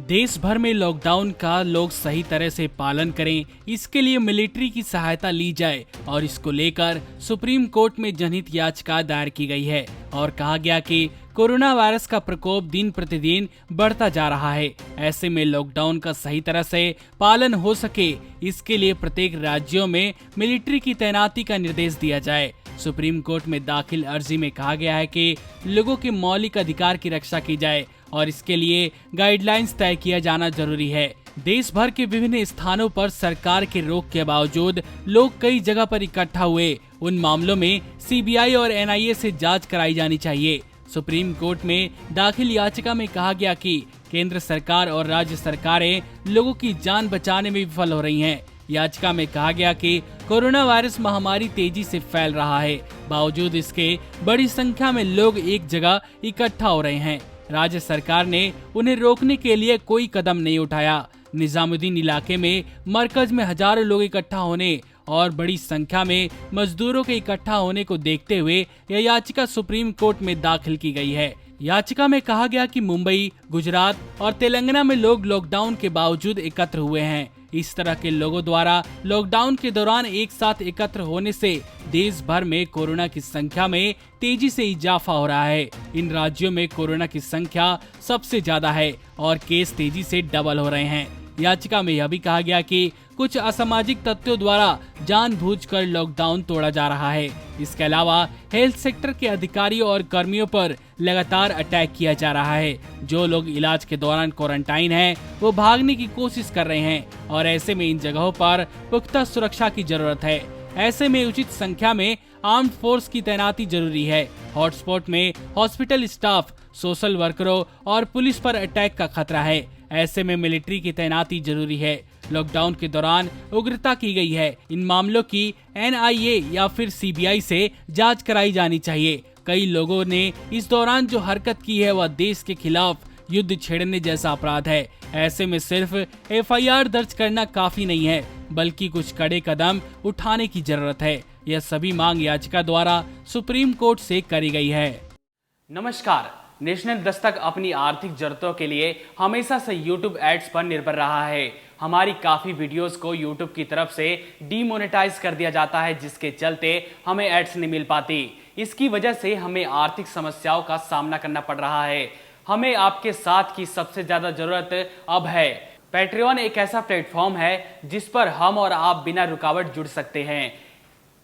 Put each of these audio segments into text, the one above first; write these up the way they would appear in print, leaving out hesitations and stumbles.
देश भर में लॉकडाउन का लोग सही तरह से पालन करें, इसके लिए मिलिट्री की सहायता ली जाए और इसको लेकर सुप्रीम कोर्ट में जनहित याचिका दायर की गई है और कहा गया कि कोरोना वायरस का प्रकोप दिन प्रतिदिन बढ़ता जा रहा है। ऐसे में लॉकडाउन का सही तरह से पालन हो सके, इसके लिए प्रत्येक राज्यों में मिलिट्री की तैनाती का निर्देश दिया जाए। सुप्रीम कोर्ट में दाखिल अर्जी में कहा गया है कि लोगों के मौलिक अधिकार की रक्षा की जाए और इसके लिए गाइडलाइंस तय किया जाना जरूरी है। देश भर के विभिन्न स्थानों पर सरकार के रोक के बावजूद लोग कई जगह पर इकट्ठा हुए, उन मामलों में सीबीआई और एनआईए से जांच कराई जानी चाहिए। सुप्रीम कोर्ट में दाखिल याचिका में कहा गया कि केंद्र सरकार और राज्य सरकारें लोगों की जान बचाने में विफल हो रही हैं। याचिका में कहा गया कि कोरोना वायरस महामारी तेजी से फैल रहा है, बावजूद इसके बड़ी संख्या में लोग एक जगह इकट्ठा हो रहे हैं। राज्य सरकार ने उन्हें रोकने के लिए कोई कदम नहीं उठाया। निजामुद्दीन इलाके में मरकज में हजारों लोग इकट्ठा होने और बड़ी संख्या में मजदूरों के इकट्ठा होने को देखते हुए यह याचिका सुप्रीम कोर्ट में दाखिल की गई है। याचिका में कहा गया कि मुंबई, गुजरात और तेलंगाना में लोग लॉकडाउन के बावजूद एकत्र हुए हैं। इस तरह के लोगों द्वारा लॉकडाउन के दौरान एक साथ एकत्र होने से देश भर में कोरोना की संख्या में तेजी से इजाफा हो रहा है। इन राज्यों में कोरोना की संख्या सबसे ज्यादा है और केस तेजी से डबल हो रहे हैं। याचिका में यह भी कहा गया कि कुछ असामाजिक तत्वों द्वारा जानबूझकर लॉकडाउन तोड़ा जा रहा है। इसके अलावा हेल्थ सेक्टर के अधिकारियों और कर्मियों पर लगातार अटैक किया जा रहा है। जो लोग इलाज के दौरान क्वारंटाइन हैं, वो भागने की कोशिश कर रहे हैं और ऐसे में इन जगहों पर पुख्ता सुरक्षा की जरूरत है। ऐसे में उचित संख्या में आर्म्ड फोर्स की तैनाती जरूरी है। हॉटस्पॉट में हॉस्पिटल स्टाफ, सोशल वर्करों और पुलिस पर अटैक का खतरा है। ऐसे में मिलिट्री की तैनाती जरूरी है। लॉकडाउन के दौरान उग्रता की गई है। इन मामलों की एनआईए या फिर सीबीआई से जांच कराई जानी चाहिए। कई लोगों ने इस दौरान जो हरकत की है वह देश के खिलाफ युद्ध छेड़ने जैसा अपराध है। ऐसे में सिर्फ एफआईआर दर्ज करना काफी नहीं है, बल्कि कुछ कड़े कदम उठाने की जरूरत है। यह सभी मांग याचिका द्वारा सुप्रीम कोर्ट से करी गई है। नमस्कार। नेशनल दस्तक अपनी आर्थिक जरूरतों के लिए हमेशा से YouTube एड्स पर निर्भर रहा है। हमारी काफी वीडियोस को YouTube की तरफ से डीमोनेटाइज कर दिया जाता है, जिसके चलते हमें एड्स नहीं मिल पाती। इसकी वजह से हमें आर्थिक समस्याओं का सामना करना पड़ रहा है। हमें आपके साथ की सबसे ज्यादा जरूरत अब है। पैट्रियन एक ऐसा प्लेटफॉर्म है जिस पर हम और आप बिना रुकावट जुड़ सकते हैं।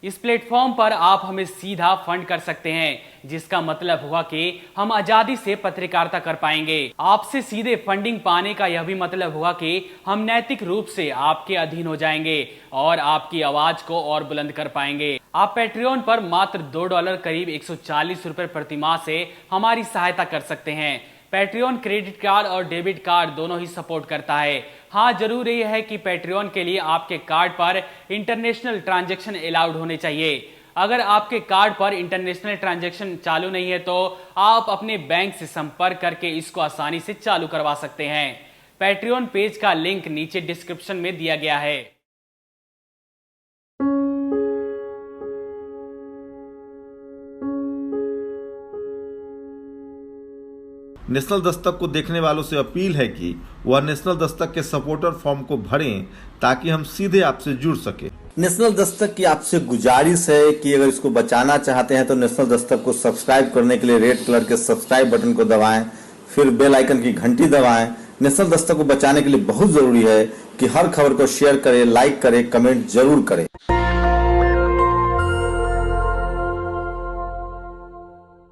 इस प्लेटफॉर्म पर आप हमें सीधा फंड कर सकते हैं, जिसका मतलब हुआ कि हम आजादी से पत्रकारिता कर पाएंगे। आपसे सीधे फंडिंग पाने का यह भी मतलब हुआ कि हम नैतिक रूप से आपके अधीन हो जाएंगे और आपकी आवाज को और बुलंद कर पाएंगे। आप पैट्रियन पर मात्र $2 करीब 140 रुपए प्रति माह से हमारी सहायता कर सकते हैं। पैट्रियन क्रेडिट कार्ड और डेबिट कार्ड दोनों ही सपोर्ट करता है। हाँ, जरूर यह है कि पैट्रियन के लिए आपके कार्ड पर इंटरनेशनल ट्रांजैक्शन अलाउड होने चाहिए। अगर आपके कार्ड पर इंटरनेशनल ट्रांजैक्शन चालू नहीं है तो आप अपने बैंक से संपर्क करके इसको आसानी से चालू करवा सकते हैं। पैट्रियन पेज का लिंक नीचे डिस्क्रिप्शन में दिया गया है। नेशनल दस्तक को देखने वालों से अपील है कि वह नेशनल दस्तक के सपोर्टर फॉर्म को भरें ताकि हम सीधे आपसे जुड़ सके। नेशनल दस्तक की आपसे गुजारिश है कि अगर इसको बचाना चाहते हैं तो नेशनल दस्तक को सब्सक्राइब करने के लिए रेड कलर के सब्सक्राइब बटन को दबाएं, फिर बेल आइकन की घंटी दबाएं। नेशनल दस्तक को बचाने के लिए बहुत जरूरी है कि हर खबर को शेयर करें, लाइक करें, कमेंट जरूर करें।